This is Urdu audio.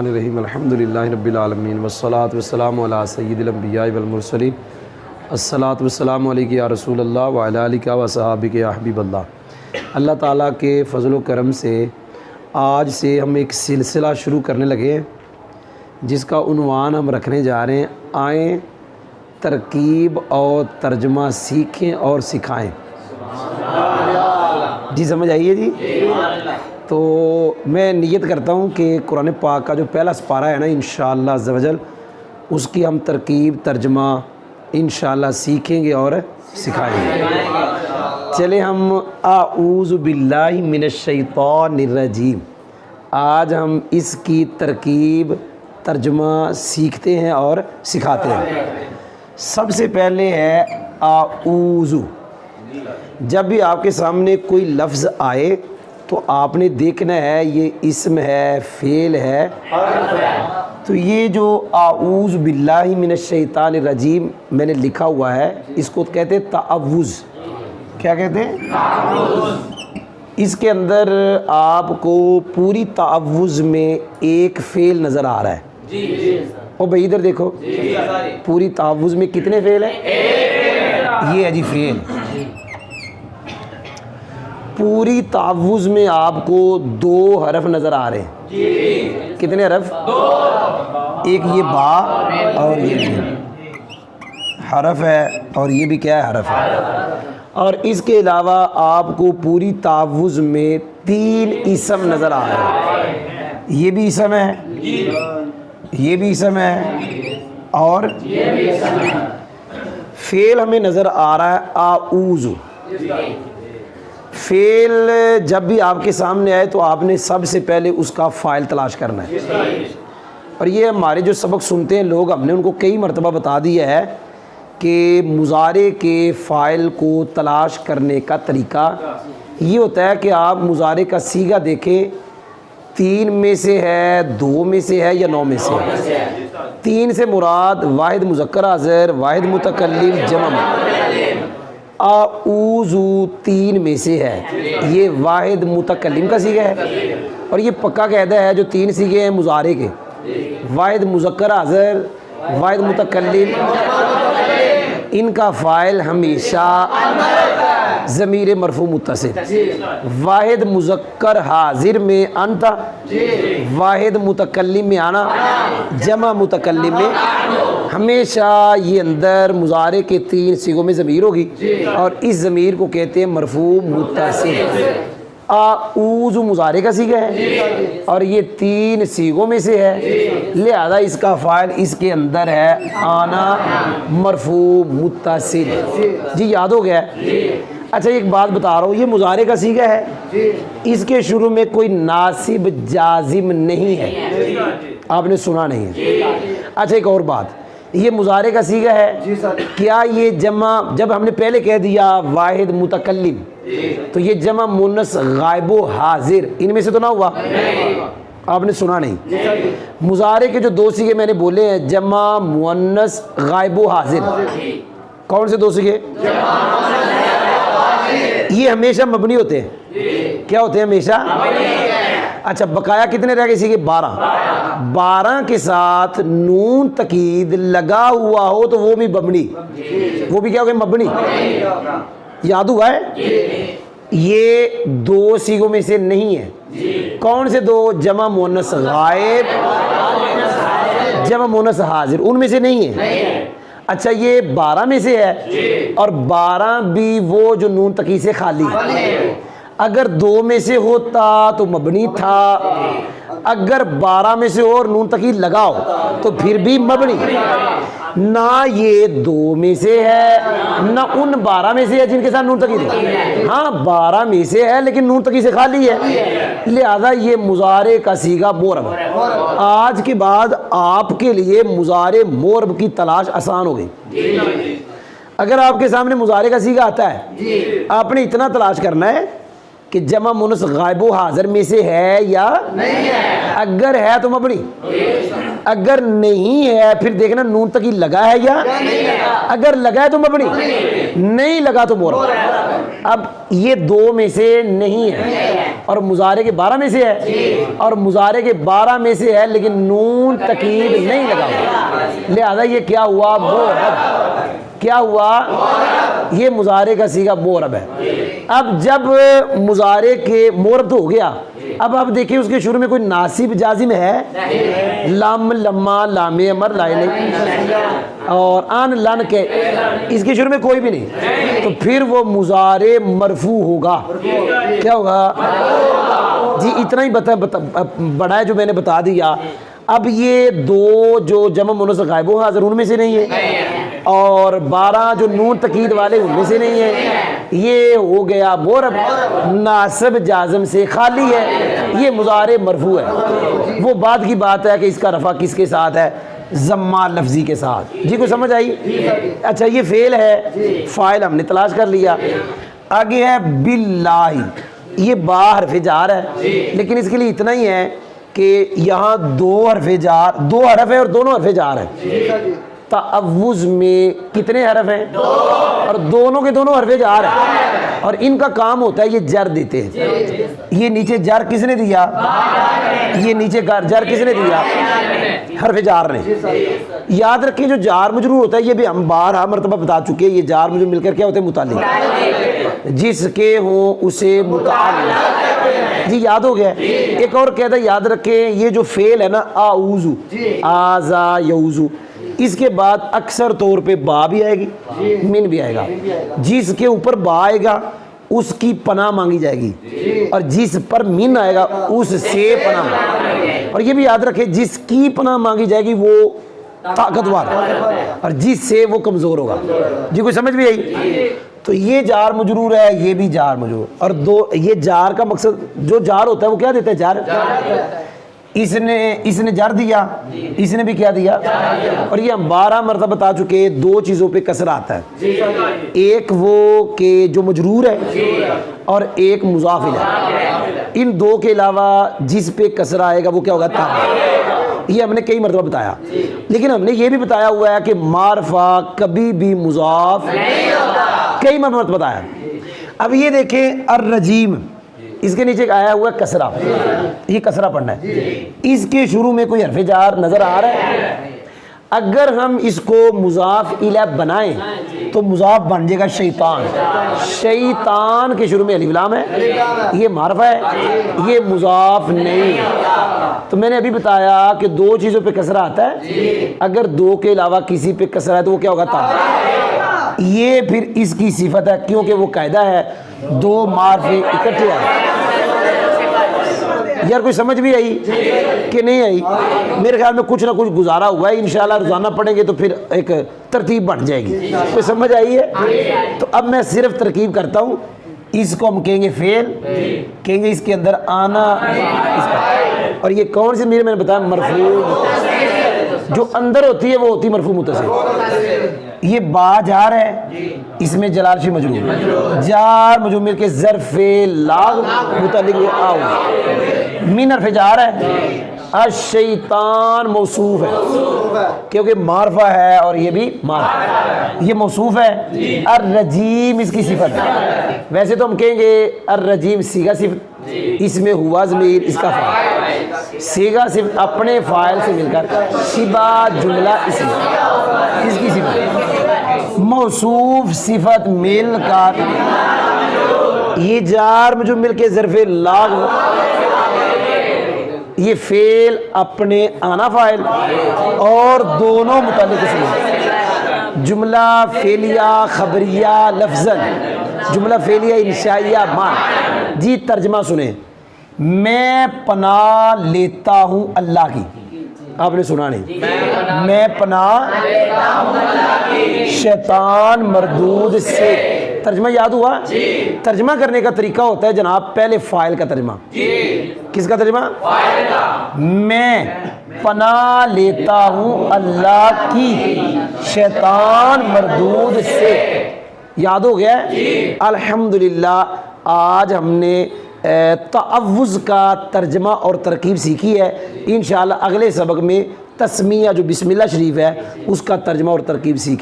الرحمن الرحیم الحمدللہ رب العالمین والصلاة والسلام علی سید الانبیاء والمرسلین الصلاة والسلام علیک یا رسول اللہ وعلی آلک و صحابک یا حبیب اللہ۔ اللہ تعالیٰ کے فضل و کرم سے آج سے ہم ایک سلسلہ شروع کرنے لگے ہیں جس کا عنوان ہم رکھنے جا رہے ہیں آئیں ترکیب اور ترجمہ سیکھیں اور سکھائیں۔ جی سمجھ آئیے جی۔ تو میں نیت کرتا ہوں کہ قرآن پاک کا جو پہلا سپارہ ہے نا انشاءاللہ عز و جل اس کی ہم ترکیب ترجمہ انشاءاللہ سیکھیں گے اور سکھائیں گے۔ چلے ہم اعوذ باللہ من الشیطان الرجیم، آج ہم اس کی ترکیب ترجمہ سیکھتے ہیں اور سکھاتے ہیں۔ سب سے پہلے ہے اعوذ۔ جب بھی آپ کے سامنے کوئی لفظ آئے تو آپ نے دیکھنا ہے یہ اسم ہے، فعل ہے، تو یہ جو اعوذ باللہ من الشیطان الرجیم میں نے لکھا ہوا ہے اس کو کہتے ہیں تعوذ۔ کیا کہتے ہیں؟ تعوذ۔ اس کے اندر آپ کو پوری تعوذ میں ایک فعل نظر آ رہا ہے۔ او بھائی ادھر دیکھو، پوری تعوذ میں کتنے فعل ہیں؟ یہ ہے جی فعل۔ پوری تعوذ میں آپ کو دو حرف نظر آ رہے ہیں۔ کتنے حرف؟ ایک یہ با اور یہ حرف ہے، اور یہ بھی کیا ہے؟ حرف ہے۔ اور اس کے علاوہ آپ کو پوری تعوذ میں تین اسم نظر آ رہے ہیں۔ یہ بھی اسم ہے، یہ بھی اسم ہے، اور فعل ہمیں نظر آ رہا ہے اعوذ۔ فعل جب بھی آپ کے سامنے آئے تو آپ نے سب سے پہلے اس کا فاعل تلاش کرنا ہے۔ اور یہ ہمارے جو سبق سنتے ہیں لوگ، ہم نے ان کو کئی مرتبہ بتا دیا ہے کہ مضارع کے فاعل کو تلاش کرنے کا طریقہ یہ ہوتا ہے کہ آپ مضارع کا صیغہ دیکھیں، تین میں سے ہے، دو میں سے ہے، یا نو میں سے ہے۔ تین سے مراد واحد مذکر حاضر، واحد متکلم، جمع۔ اعوذ تین میں سے ہے، یہ واحد متکلم کا صیغہ ہے، اور یہ پکا قاعدہ ہے جو تین صیغے ہیں مضارع کے، واحد مذکر حاضر، واحد متکلم، ان کا فاعل ہمیشہ ضمیر مرفوع متصل۔ واحد مذکر حاضر میں انت، واحد متکلم میں آنا، جمع متکلم میں ہمیشہ یہ اندر مضارع کے تین صیغوں میں ضمیر ہوگی، اور اس ضمیر کو کہتے ہیں مرفوع متصل۔ اعوذ مضارع کا صیغہ ہے اور یہ تین صیغوں میں سے ہے، لہذا اس کا فاعل اس کے اندر ہے آنا مرفوع متصل۔ جی یاد ہو گیا ہے؟ اچھا ایک بات بتا رہا ہوں، یہ مضارع کا صیغہ ہے، اس کے شروع میں کوئی ناصب جازم نہیں ہے، آپ نے سنا نہیں ہے۔ اچھا ایک اور بات، یہ مضارع کا صیغہ ہے، کیا یہ جمع، جب ہم نے پہلے کہہ دیا واحد متکلم تو یہ جمع مونس غائب و حاضر ان میں سے تو نہ ہوا؟ آپ نے سنا نہیں۔ مضارع کے جو دو صیغے میں نے بولے ہیں، جمع مونس غائب و حاضر، کون سے دو صیغے؟ یہ ہمیشہ مبنی ہوتے ہیں۔ کیا ہوتے ہیں؟ ہمیشہ۔ اچھا بقایا کتنے رہ گئے صیغے؟ 12۔ 12 کے ساتھ نون تاکید لگا ہوا ہو تو وہ بھی مبنی، وہ بھی کیا ہو گئے؟ مبنی۔ یاد ہوا ہے؟ یہ دو صیغوں میں سے نہیں ہے۔ کون سے دو؟ جمع مؤنث غائب، جمع مؤنث حاضر، ان میں سے نہیں ہے۔ اچھا یہ 12 میں سے ہے، اور 12 بھی وہ جو نون تاکید سے خالی ہے۔ اگر 2 میں سے ہوتا تو مبنی تھا، اگر 12 میں سے اور نون تاکید لگاؤ تو پھر بھی مبنی۔ نہ یہ 2 میں سے ہے نہ ان 12 میں سے ہے جن کے ساتھ نون تاکید ہے۔ ہاں 12 میں سے ہے لیکن نون تاکید سے خالی ہے، لہذا یہ مضارع کا صیغہ مورب ہے۔ آج کے بعد آپ کے لیے مضارع مورب کی تلاش آسان ہو گئی۔ اگر آپ کے سامنے مضارع کا صیغہ آتا ہے، آپ نے اتنا تلاش کرنا ہے کہ جمع مونس غائب و حاضر میں سے ہے یا نہیں ہے؟ اگر ہے تو مبنی، اگر نہیں ہے پھر دیکھنا نون تک ہی لگا ہے یا نہیں ہے، اگر لگا ہے تو مبنی، نہیں لگا تو مورب۔ اب یہ دو میں سے نہیں ہے اور مضارع کے 12 میں سے ہے، اور مضارع کے 12 میں سے ہے لیکن نون تکید نہیں لگا ہوا، لہذا یہ کیا ہوا؟ مورب۔ کیا ہوا؟ یہ مضارع کا صیغہ مورب ہے۔ اب جب مضارع کے مورب تو ہو گیا، اب آپ دیکھیں اس کے شروع میں کوئی ناصب جازم ہے؟ لام، لما، لام امر، لائے نہیں، اور ان، لن کے، اس کے شروع میں کوئی بھی نہیں، تو پھر وہ مضارع مرفوع ہوگا۔ کیا ہوگا؟ جی اتنا ہی بڑا جو میں نے بتا دیا۔ اب یہ دو جو جمع مونس غائب و حاضر ان میں سے نہیں ہے، اور 12 جو نون تکید والے ان میں سے نہیں ہے، یہ ہو گیا مورب، ناصب جازم سے خالی ہے، یہ مضارع مرفوع ہے۔ وہ بعد کی بات ہے کہ اس کا رفع کس کے ساتھ ہے؟ ضمہ لفظی کے ساتھ۔ جی کوئی سمجھ آئی؟ اچھا یہ فعل ہے، فاعل ہم نے تلاش کر لیا۔ آگے ہے باللہ، یہ با حرف جار ہے، لیکن اس کے لیے اتنا ہی ہے کہ یہاں دو حرف جار، دو حرف ہے اور دونوں حرف جار ہیں۔ تعوذ میں کتنے حرف ہیں؟ اور دونوں کے دونوں حرف جار ہیں، اور ان کا کام ہوتا ہے یہ جر دیتے ہیں۔ یہ نیچے جر کس نے دیا؟ یہ نیچے جر کس نے دیا؟ حرف جار نے۔ یاد رکھیں جو جار مجرور ہوتا ہے یہ بھی ہم بارہا مرتبہ بتا چکے ہیں، یہ جار مجرور مل کر کیا ہوتے ہیں؟ متعلق، جس کے ہوں اسے متعلق۔ جی یاد ہو گیا۔ ایک اور قاعدہ یاد رکھیں، یہ جو فعل ہے نا اعوذ، آزا یعوذ، اس کے بعد اکثر طور پہ با بھی آئے گی، من بھی آئے گا۔ جس کے اوپر با آئے گا اس کی پناہ مانگی جائے گی، اور جس پر من آئے گا اس سے پناہ مانگی۔ اور یہ بھی یاد رکھیں جس کی پناہ مانگی جائے گی وہ طاقتور، اور جس سے وہ کمزور ہوگا۔ جی کوئی سمجھ بھی آئی؟ تو یہ جار مجرور ہے، یہ بھی جار مجرور، اور دو یہ جار کا مقصد جو جار ہوتا ہے وہ کیا دیتا ہے؟ جار۔ اس نے جر دیا، اس نے بھی کیا دیا، اور یہ ہم 12 مرتبہ بتا چکے دو چیزوں پہ کسر آتا ہے، ایک وہ کہ جو مجرور ہے اور ایک مضاف الیہ۔ ان دو کے علاوہ جس پہ کسر آئے گا وہ کیا ہوگا؟ تاب۔ یہ ہم نے کئی مرتبہ بتایا، لیکن ہم نے یہ بھی بتایا ہوا ہے کہ معرفہ کبھی بھی مضاف نہیں ہوتا، کئی مرتبہ بتایا۔ اب یہ دیکھیں الرجیم، اس کے نیچے آیا ہوا ہے کسرہ، یہ کسرہ پڑھنا ہے، اس کے شروع میں کوئی حرف جار نظر آ رہا ہے؟ اگر ہم اس کو مضاف الیہ بنائیں تو مضاف بن جائے گا شیطان۔ شیطان کے شروع میں الف لام ہے، یہ معرفہ ہے، یہ مضاف نہیں۔ تو میں نے ابھی بتایا کہ دو چیزوں پہ کسرہ آتا ہے، اگر دو کے علاوہ کسی پہ کسرہ ہے تو وہ کیا ہوگا؟ تا۔ یہ پھر اس کی صفت ہے، کیونکہ وہ قاعدہ ہے دو معرفے اکٹھے آئے۔ یار کوئی سمجھ بھی آئی کہ نہیں آئی؟ میرے خیال میں کچھ نہ کچھ گزارا ہوا ہے، انشاءاللہ روزانہ پڑھیں گے تو پھر ایک ترتیب بن جائے گی۔ کوئی سمجھ آئی ہے؟ تو اب میں صرف ترکیب کرتا ہوں۔ اس کو ہم کہیں گے فعل، کہیں گے اس کے اندر آنا، اور یہ کون سی میں نے بتایا؟ مرفوع، جو اندر ہوتی ہے وہ ہوتی مرفوع متصل۔ یہ با جار ہے، اس میں جلال شی مجرور، جار مجرور مل کے ظرف لاغ متعلق آؤ، من حرف جار ہے، الشیطان موصوف ہے کیونکہ معرفہ ہے اور یہ بھی معرفہ، یہ موصوف ہے۔ الرجیم اس کی صفت ہے، ویسے تو ہم کہیں گے الرجیم صیغہ صفت، اس میں ہوا ضمیر، اس کا فاعل، صیغہ صفت اپنے فاعل سے مل کر، شبہ جملہ اسم، اس کی صفت، موصوف صفت مل کر، یہ جار مجرور مل کے ظرف لاغ، یہ فعل اپنے آنا فاعل اور دونوں متعلق اسم، جملہ فعلیہ خبریہ لفظاً، جملہ فعلیہ انشائیہ مان۔ جی ترجمہ سنیں، میں پناہ لیتا ہوں اللہ کی، آپ نے سنا نہیں، میں پناہ شیطان مردود سے۔ ترجمہ یاد ہوا؟ ترجمہ کرنے کا طریقہ ہوتا ہے جناب پہلے فاعل کا ترجمہ، کس کا ترجمہ؟ میں پناہ لیتا ہوں اللہ کی شیطان مردود سے۔ یاد ہو گیا؟ الحمدللہ آج ہم نے تعوذ کا ترجمہ اور ترکیب سیکھی ہے. انشاءاللہ اگلے سبق میں تسمیہ جو بسم اللہ شریف ہے اس کا ترجمہ اور ترکیب سیکھیں.